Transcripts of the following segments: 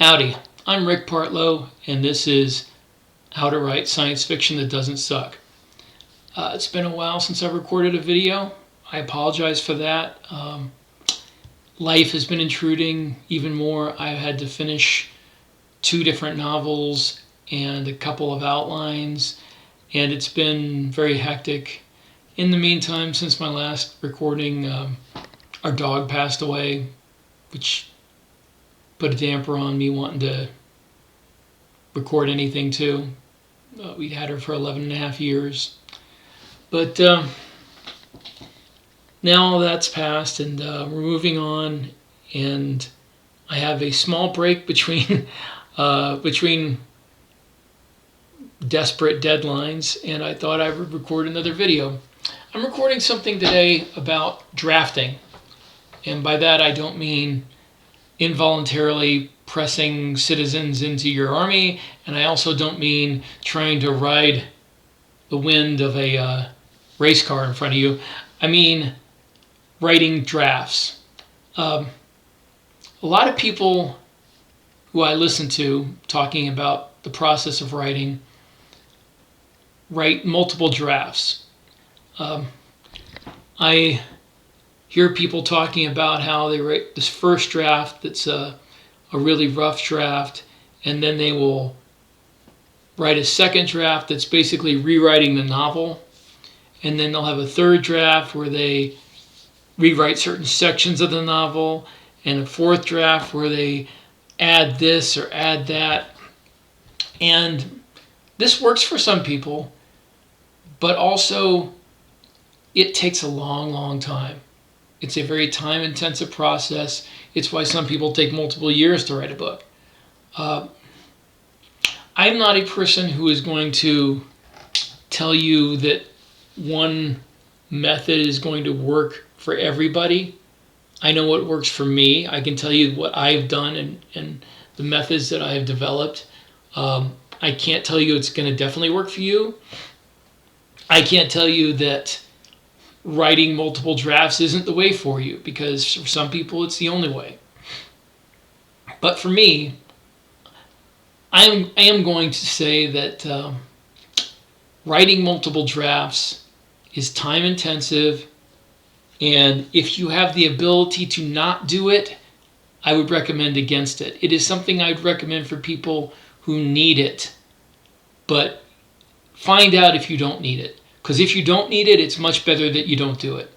Howdy, I'm Rick Partlow, and this is How to Write Science Fiction That Doesn't Suck. It's been a while since I've recorded a video. I apologize for that. Life has been intruding even more. I've had to finish 2 different novels and a couple of outlines, and it's been very hectic. In the meantime, since my last recording, our dog passed away, which put a damper on me wanting to record anything too. We had her for 11.5 years. But now all that's passed, and we're moving on, and I have a small break between desperate deadlines, and I thought I would record another video. I'm recording something today about drafting, and by that I don't mean involuntarily pressing citizens into your army, and I also don't mean trying to ride the wind of a race car in front of you. I mean writing drafts. A lot of people who I listen to talking about the process of writing write multiple drafts. I hear people talking about how they write this first draft that's a really rough draft, and then they will write a second draft that's basically rewriting the novel, and then they'll have a third draft where they rewrite certain sections of the novel, and a fourth draft where they add this or add that. And this works for some people, but also it takes a long time. It's a very time-intensive process. It's why some people take multiple years to write a book. I'm not a person who is going to tell you that one method is going to work for everybody. I know what works for me. I can tell you what I've done and the methods that I have developed. I can't tell you it's going to definitely work for you. I can't tell you that writing multiple drafts isn't the way for you, because for some people it's the only way. But for me, I am going to say that writing multiple drafts is time intensive, and if you have the ability to not do it, I would recommend against it. It is something I'd recommend for people who need it, but find out if you don't need it. Because if you don't need it, it's much better that you don't do it.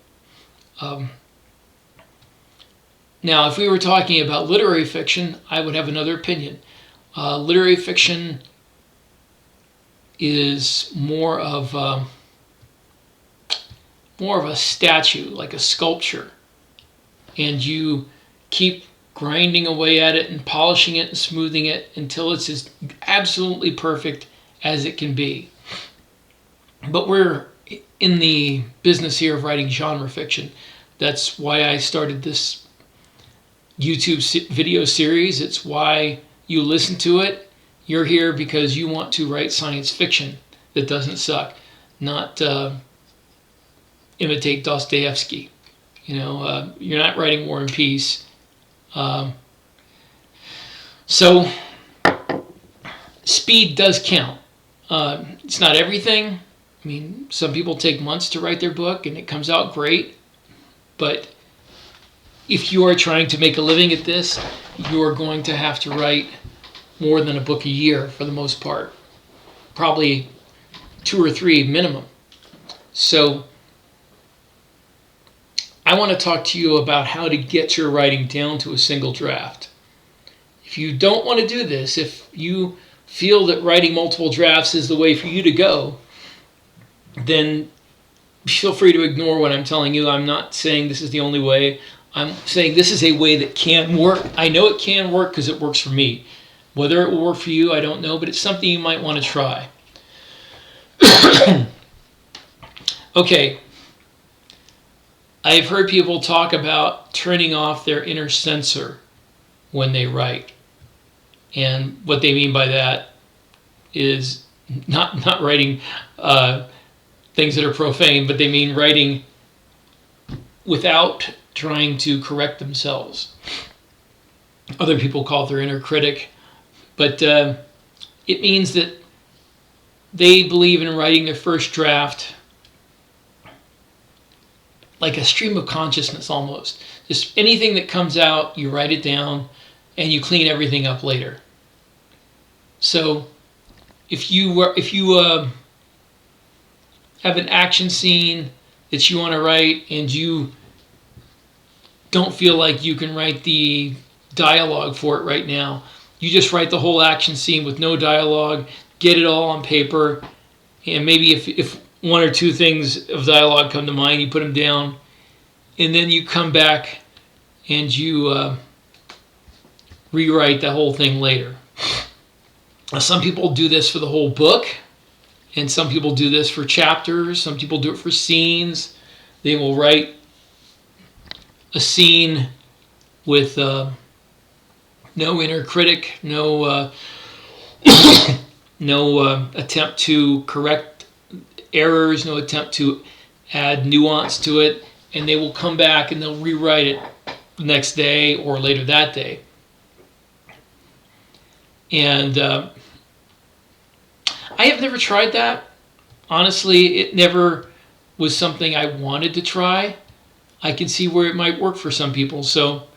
Now, if we were talking about literary fiction, I would have another opinion. Literary fiction is more of a statue, like a sculpture, and you keep grinding away at it and polishing it and smoothing it until it's as absolutely perfect as it can be. But we're in the business here of writing genre fiction. That's why I started this YouTube video series. It's why you listen to it. You're here because you want to write science fiction that doesn't suck, not imitate Dostoevsky. You're not writing War and Peace. So speed does count. It's not everything. I mean, some people take months to write their book and it comes out great. But if you are trying to make a living at this, you are going to have to write more than a book a year for the most part. Probably 2 or 3 minimum. So I want to talk to you about how to get your writing down to a single draft. If you don't want to do this, if you feel that writing multiple drafts is the way for you to go, then feel free to ignore what I'm telling you. I'm not saying this is the only way. I'm saying this is a way that can work. I know it can work because it works for me. Whether it will work for you, I don't know, but it's something you might want to try. Okay. I've heard people talk about turning off their inner censor when they write. And what they mean by that is not writing things that are profane, but they mean writing without trying to correct themselves. Other people call it their inner critic. But it means that they believe in writing their first draft like a stream of consciousness almost. Just anything that comes out, you write it down, and you clean everything up later. So if you have an action scene that you want to write and you don't feel like you can write the dialogue for it right now, you just write the whole action scene with no dialogue, get it all on paper, and maybe if one or two things of dialogue come to mind, you put them down, and then you come back and you rewrite the whole thing later. Now, some people do this for the whole book, and some people do this for chapters. Some people do it for scenes. They will write a scene with no inner critic, no attempt to correct errors, no attempt to add nuance to it, and they will come back and they'll rewrite it the next day or later that day. And I have never tried that. Honestly, it never was something I wanted to try. I can see where it might work for some people. So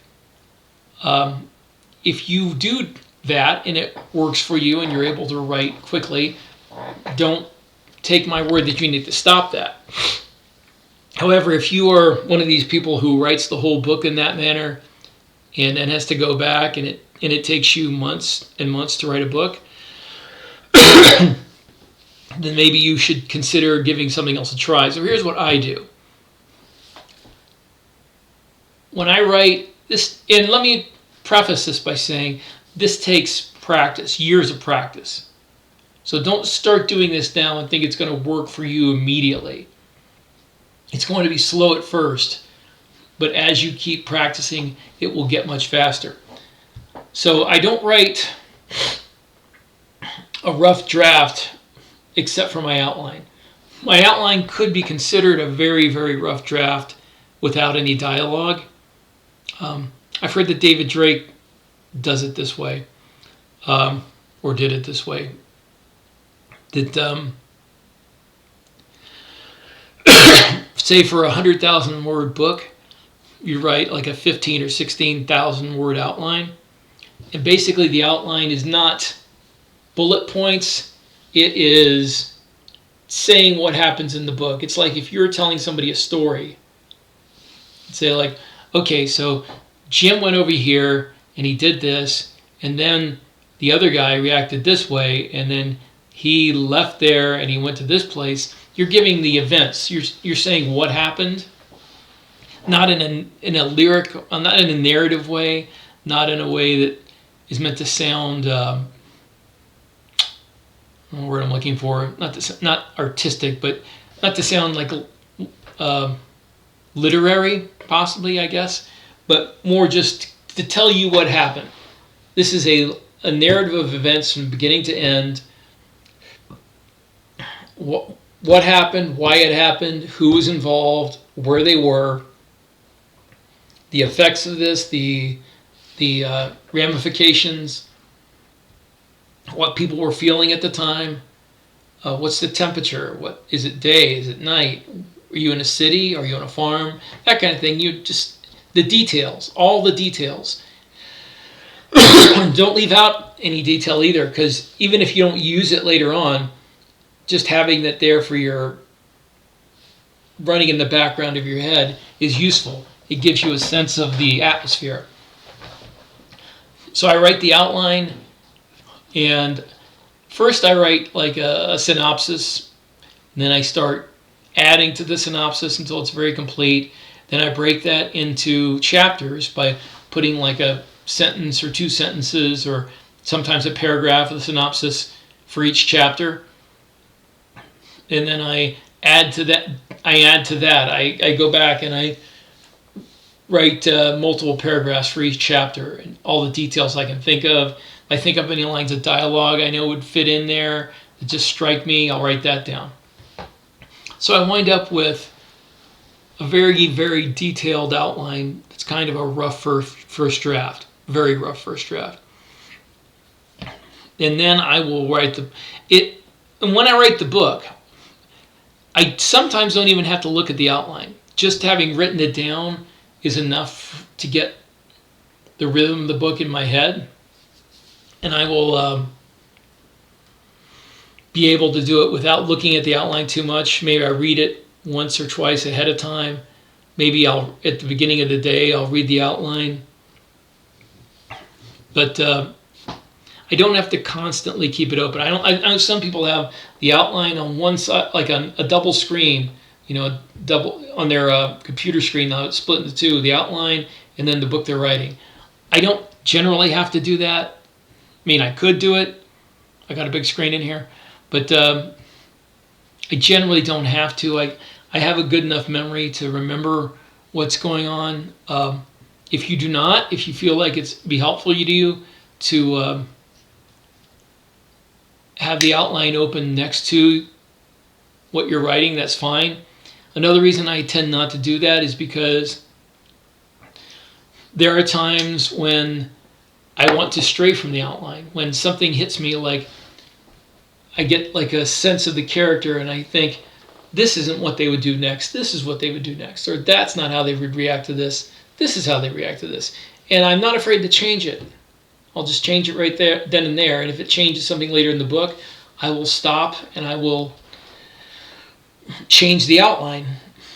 if you do that and it works for you and you're able to write quickly, don't take my word that you need to stop that. However, if you are one of these people who writes the whole book in that manner and then has to go back and it takes you months and months to write a book, then maybe you should consider giving something else a try. So here's what I do. When I write this, and let me preface this by saying this takes practice, years of practice. So don't start doing this now and think it's going to work for you immediately. It's going to be slow at first, but as you keep practicing, it will get much faster. So I don't write a rough draft except for my outline. My outline could be considered a very, very rough draft without any dialogue. I've heard that David Drake does it this way, or did it this way. That say for 100,000 word book, you write like a 15 or 16,000 word outline, and basically the outline is not bullet points. It is saying what happens in the book. It's like if you're telling somebody a story. Say like, okay, so Jim went over here and he did this, and then the other guy reacted this way, and then he left there and he went to this place. You're giving the events. You're saying what happened, not in a lyric, not in a narrative way, not in a way that is meant to sound. What word I'm looking for? Not artistic, but not to sound like literary, possibly, I guess, but more just to tell you what happened. This is a narrative of events from beginning to end. What happened, why it happened, who was involved, where they were, the effects of this, the ramifications, what people were feeling at the time, what's the temperature, what is it, day, is it night, are you in a city, are you on a farm, that kind of thing. You just, the details, all the details. Don't leave out any detail either, because even if you don't use it later on, just having that there for your running in the background of your head is useful. It gives you a sense of the atmosphere. So I write the outline, and first I write like a synopsis, and then I start adding to the synopsis until it's very complete. Then I break that into chapters by putting like a sentence or two sentences or sometimes a paragraph of the synopsis for each chapter. And then I add to that. I go back and I write multiple paragraphs for each chapter and all the details I can think of. If I think of any lines of dialogue I know would fit in there that just strike me, I'll write that down. So I wind up with a very, very detailed outline. It's kind of a rough first draft. very rough first draft. And then I will write it. And when I write the book, I sometimes don't even have to look at the outline. Just having written it down is enough to get the rhythm of the book in my head. And I will be able to do it without looking at the outline too much. Maybe I read it once or twice ahead of time. Maybe at the beginning of the day, I'll read the outline. But I don't have to constantly keep it open. I know some people have the outline on one side, like on a double screen, a double on their computer screen. Now it's split into two: the outline and then the book they're writing. I don't generally have to do that. I mean, I could do it. I got a big screen in here, but I generally don't have to. I have a good enough memory to remember what's going on. If you do not, if you feel like it's be helpful to you to have the outline open next to what you're writing, that's fine. Another reason I tend not to do that is because there are times when I want to stray from the outline. When something hits me, like I get like a sense of the character and I think, this isn't what they would do next. This is what they would do next. Or that's not how they would react to this. This is how they react to this. And I'm not afraid to change it. I'll just change it right there, then and there. And if it changes something later in the book, I will stop and I will change the outline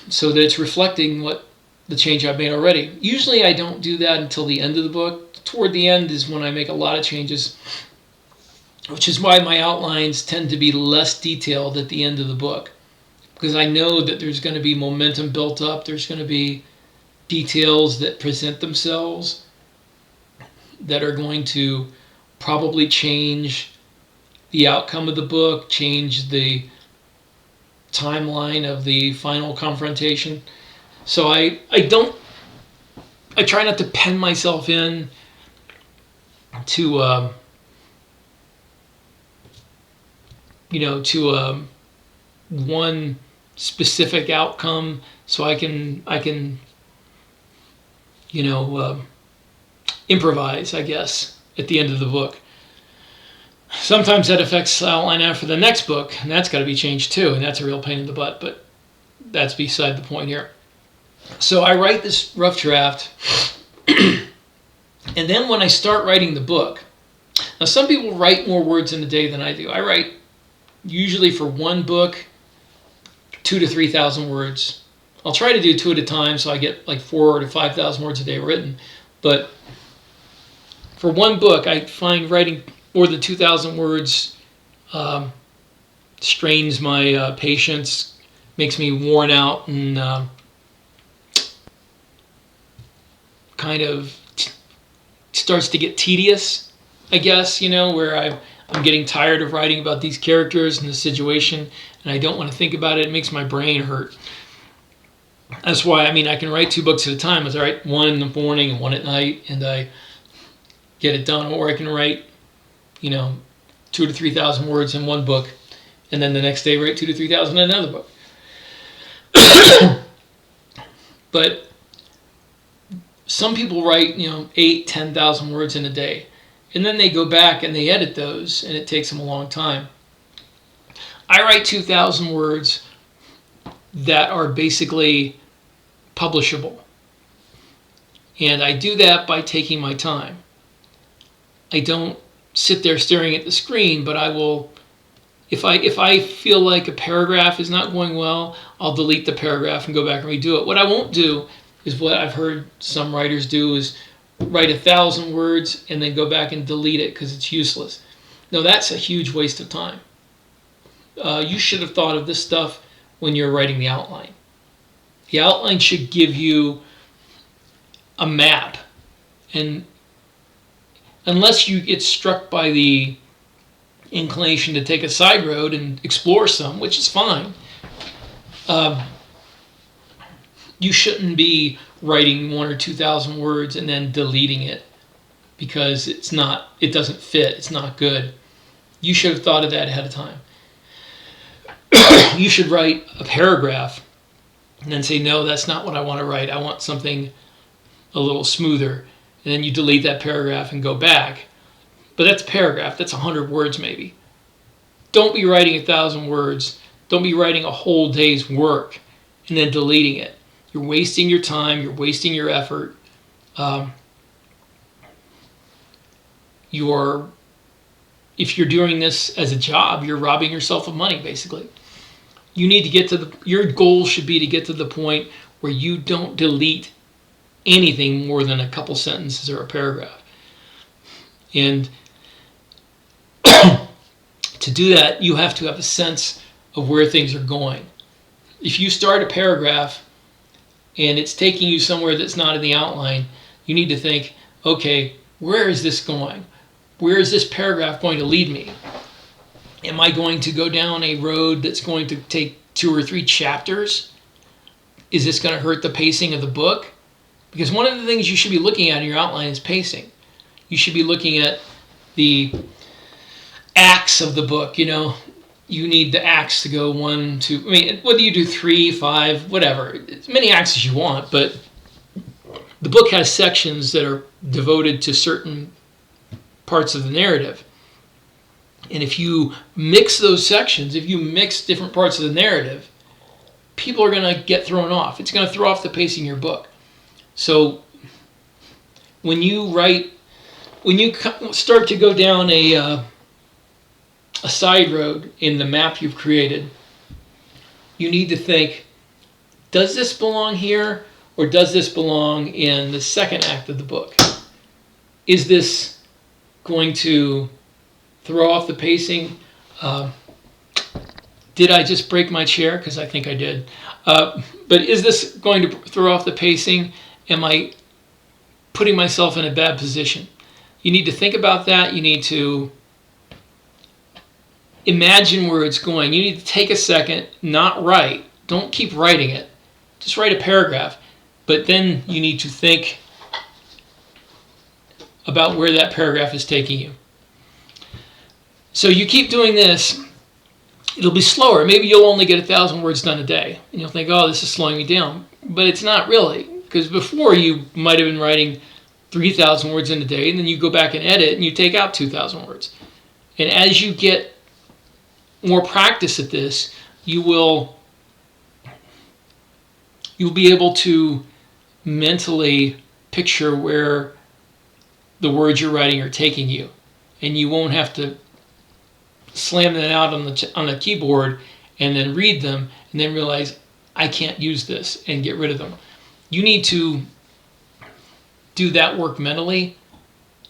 so that it's reflecting what the change I've made already. Usually I don't do that until the end of the book. Toward the end is when I make a lot of changes, which is why my outlines tend to be less detailed at the end of the book. Because I know that there's going to be momentum built up. There's going to be details that present themselves that are going to probably change the outcome of the book, change the timeline of the final confrontation. So I try not to pen myself in to one specific outcome, so I can improvise, I guess, at the end of the book. Sometimes that affects the outline after the next book, and that's got to be changed too, and that's a real pain in the butt, but that's beside the point here. So I write this rough draft, and then when I start writing the book, now some people write more words in a day than I do. I write usually for one book 2,000 to 3,000 words. I'll try to do 2 at a time, so I get like 4,000 to 5,000 words a day written. But for one book, I find writing more than 2,000 words strains my patience, makes me worn out, and kind of starts to get tedious, I guess, where I'm getting tired of writing about these characters and the situation, and I don't want to think about it. It makes my brain hurt. That's why, I can write 2 books at a time. I write one in the morning and one at night, and I get it done. Or I can write, 2,000 to 3,000 words in one book, and then the next day write 2,000 to 3,000 in another book. But some people write, 8,000, 10,000 words in a day. And then they go back and they edit those, and it takes them a long time. I write 2,000 words that are basically publishable. And I do that by taking my time. I don't sit there staring at the screen, but I will, if I feel like a paragraph is not going well, I'll delete the paragraph and go back and redo it. What I won't do is what I've heard some writers do, is write 1,000 words and then go back and delete it because it's useless. No, that's a huge waste of time. You should have thought of this stuff when you're writing the outline. The outline should give you a map, and unless you get struck by the inclination to take a side road and explore some, which is fine, you shouldn't be writing 1,000 or 2,000 words and then deleting it because it doesn't fit, it's not good. You should have thought of that ahead of time. You should write a paragraph and then say, no, that's not what I want to write. I want something a little smoother. and then you delete that paragraph and go back. But that's a paragraph. That's 100 words maybe. Don't be writing 1,000 words. Don't be writing a whole day's work and then deleting it. You're wasting your time. You're wasting your effort. If you're doing this as a job, you're robbing yourself of money, basically. You need to get to your goal should be to get to the point where you don't delete anything more than a couple sentences or a paragraph. And to do that, you have to have a sense of where things are going. If you start a paragraph and it's taking you somewhere that's not in the outline, you need to think, okay, where is this going? Where is this paragraph going to lead me? Am I going to go down a road that's going to take 2 or 3 chapters? Is this going to hurt the pacing of the book? Because one of the things you should be looking at in your outline is pacing. You should be looking at the acts of the book. You know, you need the acts to go 1, 2. I mean, whether you do 3, 5, whatever, as many acts as you want. But the book has sections that are devoted to certain parts of the narrative. And if you mix those sections, if you mix different parts of the narrative, people are going to get thrown off. It's going to throw off the pacing of your book. So when you start to go down a side road in the map you've created, you need to think, does this belong here or does this belong in the second act of the book? Is this going to throw off the pacing? Did I just break my chair? Because I think I did. But is this going to throw off the pacing? Am I putting myself in a bad position? You need to think about that. You need to imagine where it's going. You need to take a second, not write. Don't keep writing it. Just write a paragraph. But then you need to think about where that paragraph is taking you. So you keep doing this, it'll be slower. Maybe you'll only get 1,000 words done a day. And you'll think, oh, this is slowing me down. But it's not really. Because before you might have been writing 3,000 words in a day, and then you go back and edit, and you take out 2,000 words. And as you get more practice at this, you'll be able to mentally picture where the words you're writing are taking you. And you won't have to slam them out on the keyboard and then read them and then realize I can't use this and get rid of them. You need to do that work mentally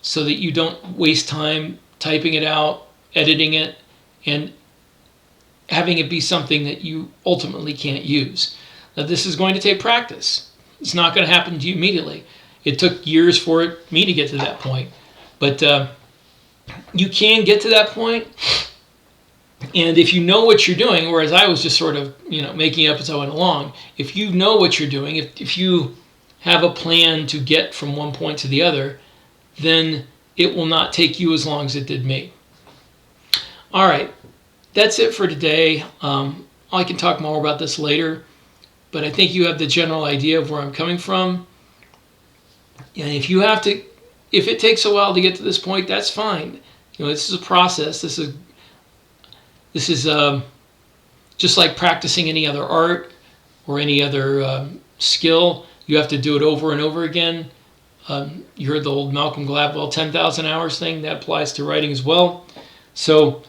so that you don't waste time typing it out, editing it, and having it be something that you ultimately can't use. Now, this is going to take practice. It's not going to happen to you immediately. It took years for me to get to that point. But you can get to that point. And if you know what you're doing, whereas I was just sort of, making up as I went along, if you know what you're doing, if you have a plan to get from one point to the other, then it will not take you as long as it did me. All right, that's it for today. I can talk more about this later, but I think you have the general idea of where I'm coming from. And if it takes a while to get to this point, that's fine. This is a process. This is just like practicing any other art or any other skill. You have to do it over and over again. You heard the old Malcolm Gladwell 10,000 hours thing. That applies to writing as well. So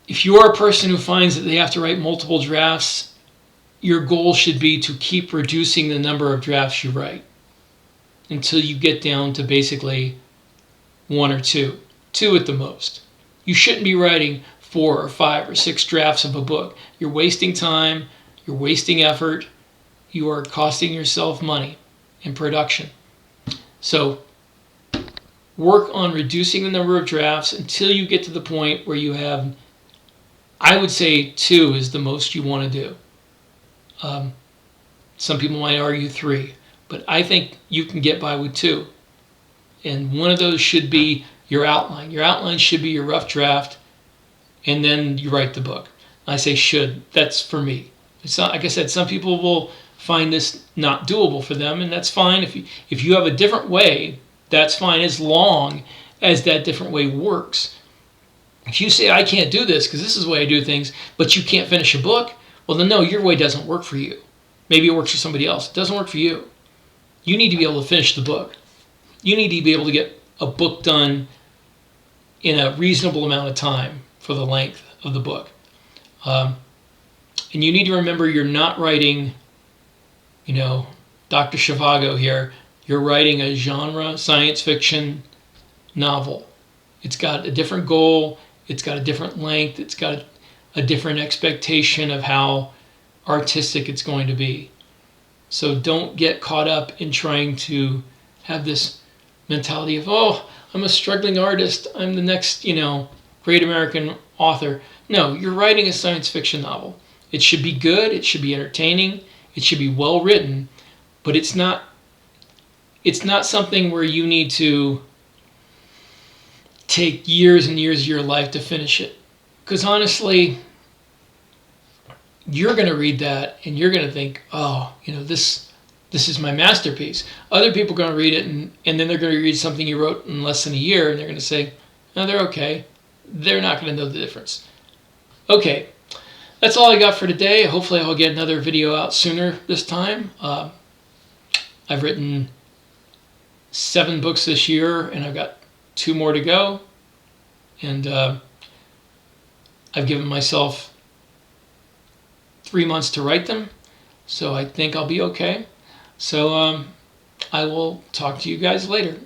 if you are a person who finds that they have to write multiple drafts, your goal should be to keep reducing the number of drafts you write until you get down to basically 1 or 2 at the most. You shouldn't be writing 4 or 5 or 6 drafts of a book. You're wasting time, you're wasting effort, you are costing yourself money in production. So work on reducing the number of drafts until you get to the point where you have, I would say 2 is the most you want to do. Some people might argue 3, but I think you can get by with 2. And one of those should be your outline. Your outline should be your rough draft, and then you write the book. I say should. That's for me. It's not, like I said, some people will find this not doable for them, and that's fine. If you have a different way, that's fine, as long as that different way works. If you say, I can't do this because this is the way I do things, but you can't finish a book, well then no, your way doesn't work for you. Maybe it works for somebody else. It doesn't work for you. You need to be able to finish the book. You need to be able to get a book done in a reasonable amount of time for the length of the book. And you need to remember, you're not writing, Dr. Zhivago here. You're writing a genre science fiction novel. It's got a different goal. It's got a different length. It's got a different expectation of how artistic it's going to be. So don't get caught up in trying to have this mentality of, oh, I'm a struggling artist, I'm the next, great American author. No, you're writing a science fiction novel. It should be good, it should be entertaining, it should be well written, but it's not something where you need to take years and years of your life to finish it. Because honestly, you're going to read that and you're going to think, oh, this is my masterpiece. Other people are going to read it and then they're going to read something you wrote in less than a year and they're going to say, no, they're okay. They're not going to know the difference. Okay, that's all I got for today. Hopefully I'll get another video out sooner this time. I've written 7 books this year and I've got 2 more to go. And I've given myself 3 months to write them. So I think I'll be okay. So I will talk to you guys later.